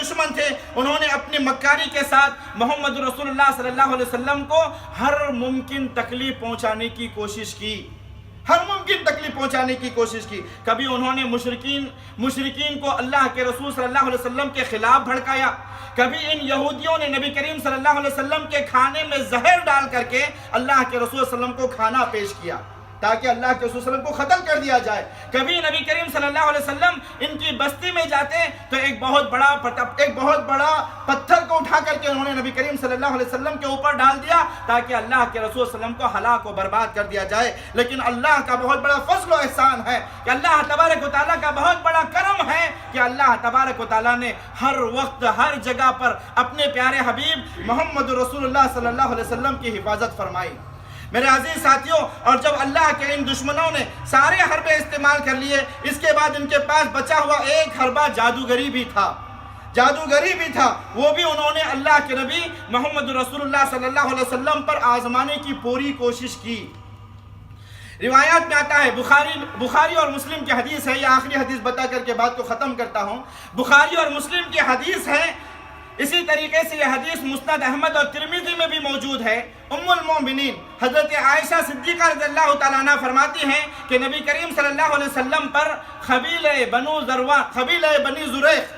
دشمن تھے، انہوں نے اپنی مکاری کے ساتھ محمد رسول اللہ صلی اللہ علیہ وسلم کو ہر ممکن تکلیف پہنچانے کی کوشش کی، کبھی انہوں نے مشرکین کو اللہ کے رسول صلی اللہ علیہ وسلم کے خلاف بھڑکایا، کبھی ان یہودیوں نے نبی کریم صلی اللہ علیہ وسلم کے کھانے میں زہر ڈال کر کے اللہ کے رسول صلی اللہ علیہ وسلم کو کھانا پیش کیا تاکہ اللہ کے رسول صلی اللہ علیہ وسلم کو قتل کر دیا جائے۔ کبھی نبی کریم صلی اللہ علیہ وسلم ان کی بستی میں جاتے تو ایک بہت بڑا پتھر کو اٹھا کر کے انہوں نے نبی کریم صلی اللہ علیہ وسلم کے اوپر ڈال دیا تاکہ اللہ کے رسول صلی اللہ علیہ وسلم کو ہلاک و برباد کر دیا جائے۔ لیکن اللہ کا بہت بڑا فضل و احسان ہے کہ اللہ تبارک و تعالیٰ کا بہت بڑا کرم ہے کہ اللہ تبارک و تعالیٰ نے ہر وقت ہر جگہ پر اپنے پیارے حبیب محمد رسول اللہ صلی اللہ علیہ وسلم کی حفاظت فرمائی۔ میرے عزیز ساتھیوں، اور جب اللہ کے ان دشمنوں نے سارے حربے استعمال کر لیے، اس کے بعد ان کے پاس بچا ہوا ایک حربہ جادوگری بھی تھا، وہ بھی انہوں نے اللہ کے نبی محمد رسول اللہ صلی اللہ علیہ وسلم پر آزمانے کی پوری کوشش کی۔ روایات میں آتا ہے، بخاری اور مسلم کی حدیث ہے، یہ آخری حدیث بتا کر کے بات کو ختم کرتا ہوں۔ بخاری اور مسلم کی حدیث ہے، اسی طریقے سے یہ حدیث مسند احمد اور ترمذی میں بھی موجود ہے۔ ام المومنین حضرت عائشہ صدیقہ رضی اللہ تعالیٰ عنہ فرماتی ہیں کہ نبی کریم صلی اللہ علیہ وسلم پر قبیلہ بنی زریق،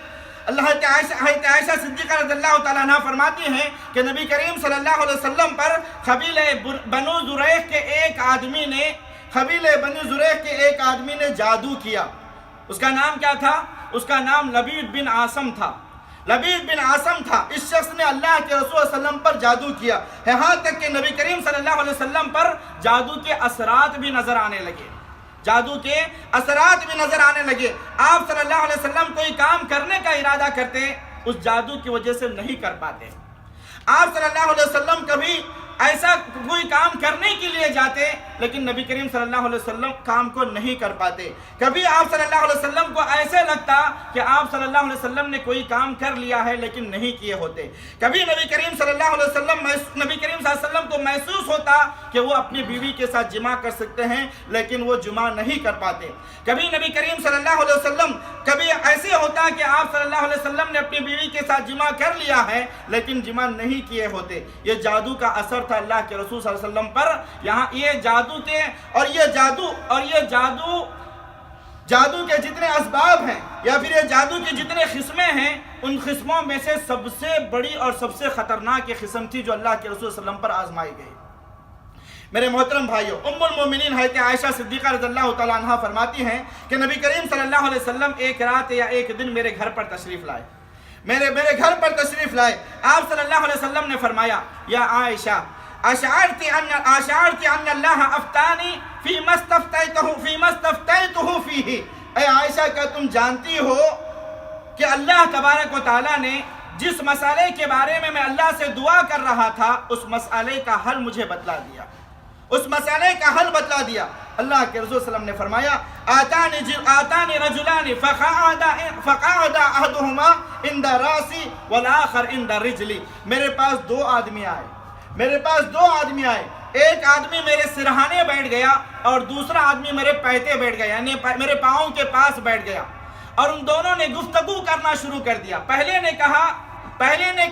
حضرت عائشہ صدیقہ رضی اللہ تعالیٰ عنہ فرماتی ہیں کہ نبی کریم صلی اللہ علیہ وسلم پر قبیلہ بنو زریق کے ایک آدمی نے قبیلے بنی زریق کے ایک آدمی نے جادو کیا. اس کا نام کیا تھا؟ اس کا نام لبید بن عاصم تھا. لبید بن عاصم تھا. اس شخص نے اللہ کے رسول صلی اللہ علیہ وسلم پر جادو کیا. یہاں تک کہ نبی کریم صلی اللہ علیہ وسلم پر جادو کے اثرات بھی نظر آنے لگے. جادو کے اثرات بھی نظر آنے لگے. آپ صلی اللہ علیہ وسلم کوئی کام کرنے کا ارادہ کرتے، اس جادو کی وجہ سے نہیں کر پاتے. آپ صلی اللہ علیہ وسلم کبھی ایسا کوئی کام کرنے کے لیے جاتے لیکن نبی کریم صلی اللہ علیہ وسلم کام کو نہیں کر پاتے. کبھی آپ صلی اللہ علیہ وسلم کو ایسے لگتا کہ آپ صلی اللہ علیہ وسلم نے کوئی کام کر لیا ہے لیکن نہیں کیے ہوتے. کبھی نبی کریم صلی اللہ علیہ وسلم کو محسوس ہوتا کہ وہ اپنی بیوی کے ساتھ جماع کر سکتے ہیں لیکن وہ جماع نہیں کر پاتے. کبھی نبی کریم صلی اللہ علیہ وسلم کبھی ایسے ہوتا کہ آپ صلی اللہ علیہ وسلم نے اپنی بیوی کے ساتھ جماع کر لیا ہے لیکن جماع نہیں کیے ہوتے. یہ جادو کا اثر تھا اللہ کے رسول صلی اللہ علیہ وسلم پر. یہاں یہ جادو کے اور یہ جادو کے جتنے اسباب ہیں یا پھر یہ جادو کی جتنے قسمیں ہیں، ان قسموں میں سے سب سے بڑی اور سب سے خطرناک یہ قسم تھی جو اللہ کے رسول صلی اللہ علیہ وسلم پر آزمائی گئی. میرے محترم بھائیوں، ام المومنین حضرت عائشہ صدیقہ رضی اللہ تعالیٰ عنہ فرماتی ہیں کہ نبی کریم صلی اللہ علیہ وسلم ایک رات یا ایک دن میرے گھر پر تشریف لائے. میرے گھر پر تشریف لائے. آپ صلی اللہ علیہ وسلم نے فرمایا، یا عائشہ اشعرتی ان اللہ افتانی فیما استفتیتہ فیہ. اے عائشہ، کیا تم جانتی ہو کہ اللہ تبارک و تعالیٰ نے جس مسئلے کے بارے میں اللہ سے دعا کر رہا تھا اس مسئلے کا حل مجھے بتلا دیا. اس مسئلے کا حل بتلا دیا. اللہ کے رسول صلی اللہ علیہ وسلم نے فرمایا، آتانی رجلان فقعد احدهما عند راسی والآخر عند رجلی. میرے پاس دو آدمی آئے. ایک آدمی میرے سرہانے بیٹھ گیا اور دوسرا آدمی میرے پیتے بیٹھ گیا، یعنی میرے پاؤں کے پاس بیٹھ گیا، اور ان دونوں نے گفتگو کرنا شروع کر دیا. پہلے نے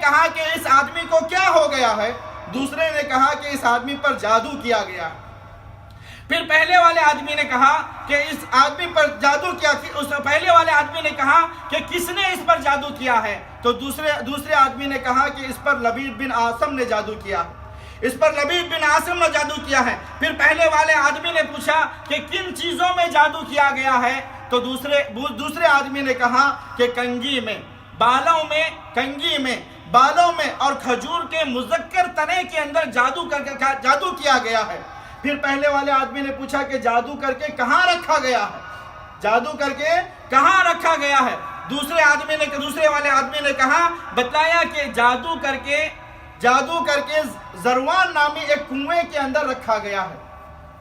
کہا کہ اس آدمی کو کیا ہو گیا ہے، دوسرے نے کہا کہ اس آدمی پر جادو کیا گیا. پھر پہلے والے آدمی نے کہا کہ اس آدمی پر جادو کیا. پہلے والے آدمی نے کہا کہ کس نے اس پر جادو کیا ہے، تو دوسرے آدمی نے کہا کہ اس پر لبید بن عاصم نے جادو کیا ہے. پھر پہلے والے آدمی نے پوچھا کہ کن چیزوں میں جادو کیا گیا ہے، تو دوسرے آدمی نے کہا کہ کنگھی میں، بالوں میں اور کھجور کے مذکر تنے کے اندر جادو کیا گیا ہے. پھر پہلے والے آدمی نے پوچھا کہ جادو کر کے کہاں رکھا گیا ہے. دوسرے والے آدمی نے کہا، بتلایا کہ جادو کر کے زروان نامی ایک کنویں کے اندر رکھا گیا ہے.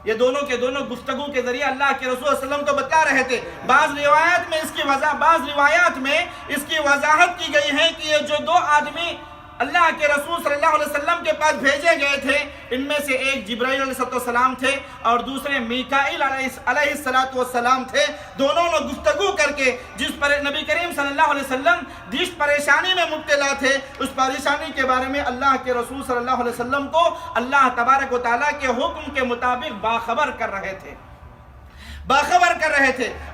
یہ دونوں کے دونوں گفتگو کے ذریعے اللہ کے رسول صلی اللہ علیہ وسلم کو بتا رہے تھے. بعض روایات میں اس کی وضاحت کی گئی ہے کہ یہ جو دو آدمی اللہ کے رسول صلی اللہ علیہ وسلم کے پاس بھیجے گئے تھے، ان میں سے ایک جبرائیل علیہ السلام تھے اور دوسرے میکائیل علیہ السلام تھے. دونوں نے گفتگو کر کے جس پر نبی کریم صلی اللہ علیہ وسلم جس پریشانی میں مبتلا تھے، اس پریشانی کے بارے میں اللہ کے رسول صلی اللہ علیہ وسلم کو اللہ تبارک و تعالیٰ کے حکم کے مطابق باخبر کر رہے تھے.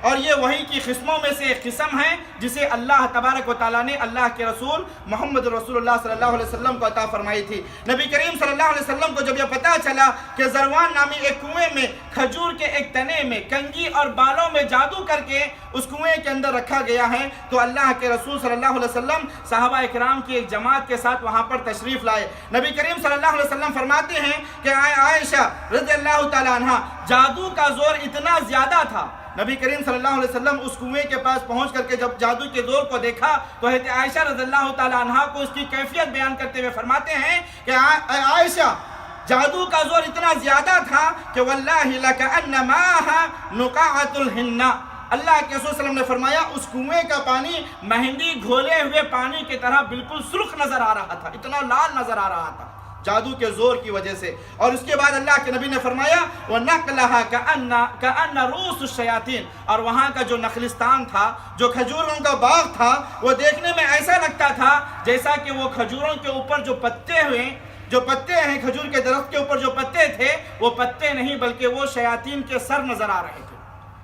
اور یہ وحی کی قسموں میں سے ایک قسم ہے جسے اللہ تبارک و تعالیٰ نے اللہ کے رسول محمد رسول اللہ صلی اللہ علیہ وسلم کو عطا فرمائی تھی. نبی کریم صلی اللہ علیہ وسلم کو جب یہ پتہ چلا کہ زروان نامی ایک کنویں میں کھجور کے ایک تنے میں کنگھی اور بالوں میں جادو کر کے اس کنویں کے اندر رکھا گیا ہے، تو اللہ کے رسول صلی اللہ علیہ وسلم صحابہ اکرام کی ایک جماعت کے ساتھ وہاں پر تشریف لائے. نبی کریم صلی اللہ علیہ وسلم فرماتے ہیں کہ عائشہ رضی اللہ تعالیٰ عنہ، جادو کا زور اتنا زیادہ تھا. نبی کریم صلی اللہ علیہ وسلم اس کنویں کے پاس پہنچ کر کے جب جادو کے زور کو دیکھا تو حضرت عائشہ رضی اللہ تعالیٰ عنہ کو اس کی کیفیت بیان کرتے ہوئے فرماتے ہیں کہ عائشہ، جادو کا زور اتنا زیادہ تھا کہ واللہ لکأن ماءها نقاعۃ الحنہ. اللہ کے رسول صلی اللہ علیہ وسلم نے فرمایا اس کنویں کا پانی مہندی گھولے ہوئے پانی کی طرح بالکل سرخ نظر آ رہا تھا، اتنا لال نظر آ رہا تھا جادو کے زور کی وجہ سے. اور اس کے بعد اللہ کے نبی نے فرمایا وَنَقْلَهَا كَأَنَّ رُؤُوسُ الشَّيَاطِينَ. اور وہاں کا جو نخلستان تھا، جو کھجوروں کا باغ تھا، وہ دیکھنے میں ایسا لگتا تھا جیسا کہ وہ کھجوروں کے اوپر جو پتے ہیں، کھجور کے درخت کے اوپر جو پتے تھے، وہ پتے نہیں بلکہ وہ شیاطین کے سر نظر آ رہے تھے.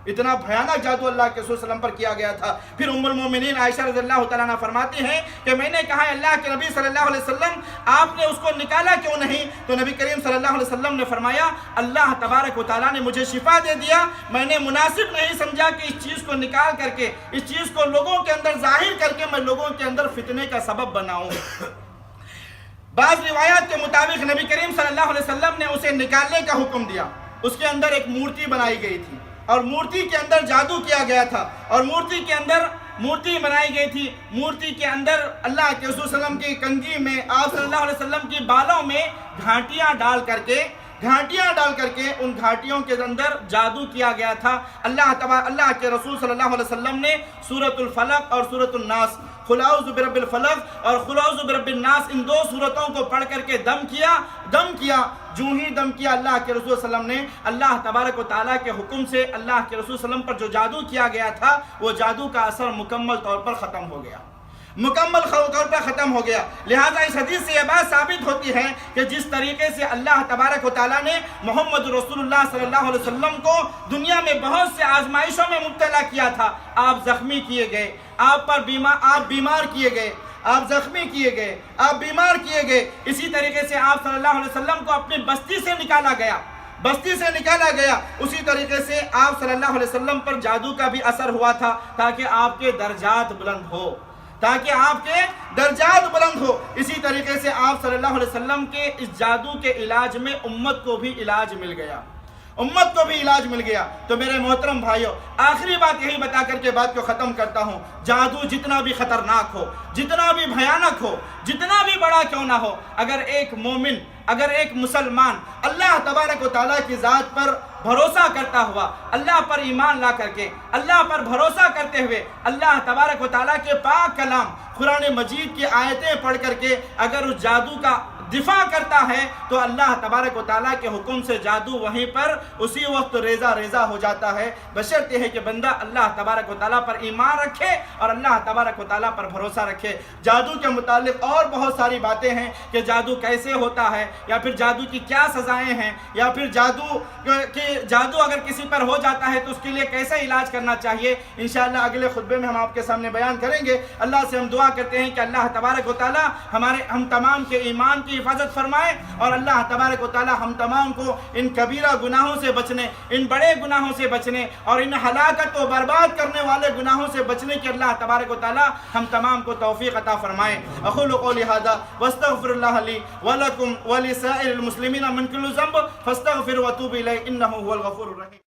اتنا بھیانک جادو اللہ کے رسول صلی اللہ علیہ وسلم پر کیا گیا تھا۔ پھر ام المومنین عائشہ رضی اللہ تعالیٰ عنہ فرماتی ہیں کہ میں نے کہا اللہ کے نبی صلی اللہ علیہ وسلم آپ نے اس کو نکالا کیوں نہیں؟ تو نبی کریم صلی اللہ علیہ وسلم نے فرمایا اللہ تبارک و تعالیٰ نے مجھے شفا دے دیا، میں نے مناسب نہیں سمجھا کہ اس چیز کو نکال کر کے، اس چیز کو لوگوں کے اندر ظاہر کر کے میں لوگوں کے اندر فتنے کا سبب بناؤں۔ بعض روایات کے مطابق نبی کریم صلی اللہ علیہ وسلم نے اسے نکالنے کا حکم دیا۔ اس کے اندر ایک مورتی بنائی گئی تھی اور مورتی کے اندر جادو کیا گیا تھا، اور مورتی کے اندر مورتی بنائی گئی تھی، مورتی کے اندر اللہ کے رسول صلی اللہ علیہ وسلم کی کنگھی میں، آپ صلی اللہ علیہ وسلم کی بالوں میں گھانٹیاں ڈال کر کے ان گھاٹیوں کے اندر جادو کیا گیا تھا۔ اللہ کے رسول صلی اللہ علیہ وسلم نے سورۃ الفلق اور سورۃ الناس، قل اعوذ برب الفلق اور قل اعوذ برب الناس، ان دو سورتوں کو پڑھ کر کے دم کیا۔ جو ہی دم کیا اللہ کے رسول صلی اللہ علیہ وسلم نے اللہ تبارک و تعالیٰ کے حکم سے اللہ کے رسول صلی اللہ علیہ وسلم پر جو جادو کیا گیا تھا وہ جادو کا اثر مکمل طور پر ختم ہو گیا، لہٰذا اس حدیث سے یہ بات ثابت ہوتی ہے کہ جس طریقے سے اللہ تبارک و تعالیٰ نے محمد رسول اللہ صلی اللہ علیہ وسلم کو دنیا میں بہت سے آزمائشوں میں مبتلا کیا تھا، آپ زخمی کیے گئے، آپ بیمار کیے گئے، آپ زخمی کیے گئے، آپ بیمار کیے گئے، اسی طریقے سے آپ صلی اللہ علیہ وسلم کو اپنی بستی سے نکالا گیا، اسی طریقے سے آپ صلی اللہ علیہ وسلم پر جادو کا بھی اثر ہوا تھا تاکہ آپ کے درجات بلند ہو، اسی طریقے سے آپ صلی اللہ علیہ وسلم کے اس جادو کے علاج میں امت کو بھی علاج مل گیا۔ تو میرے محترم بھائیوں، آخری بات یہی بتا کر کے بات کو ختم کرتا ہوں، جادو جتنا بھی خطرناک ہو، جتنا بھی بھیانک ہو، جتنا بھی بڑا کیوں نہ ہو، اگر ایک مومن، اگر ایک مسلمان اللہ تبارک و تعالیٰ کی ذات پر بھروسہ کرتا ہوا، اللہ پر ایمان لا کر کے، اللہ پر بھروسہ کرتے ہوئے، اللہ تبارک و تعالیٰ کے پاک کلام قرآن مجید کی آیتیں پڑھ کر کے اگر اس جادو کا دفاع کرتا ہے تو اللہ تبارک و تعالیٰ کے حکم سے جادو وہیں پر اسی وقت ریزہ ہو جاتا ہے، بشرط یہ ہے کہ بندہ اللہ تبارک و تعالیٰ پر ایمان رکھے اور اللہ تبارک و تعالیٰ پر بھروسہ رکھے۔ جادو کے متعلق اور بہت ساری باتیں ہیں کہ جادو کیسے ہوتا ہے، یا پھر جادو کی کیا سزائیں ہیں، یا پھر جادو اگر کسی پر ہو جاتا ہے تو اس کے لیے کیسے علاج کرنا چاہیے، انشاءاللہ اگلے خطبے میں ہم آپ کے سامنے بیان کریں گے۔ اللہ سے ہم دعا کرتے ہیں کہ اللہ تبارک و تعالیٰ ہم تمام کے ایمان کی حفاظت فرمائے، اور اللہ تبارک و تعالیٰ ہم تمام کو ان کبیرہ گناہوں سے بچنے، ان بڑے گناہوں سے بچنے اور ان ہلاکت و برباد کرنے والے گناہوں سے بچنے کی اللہ تبارک و تعالیٰ ہم تمام کو توفیق عطا فرمائے۔ اقول قولی ھذا واستغفر اللہ لی ولکم ولسائر المسلمین من کل ذنب فاستغفروا واتوبوا الیہ انہ هو الغفور الرحیم۔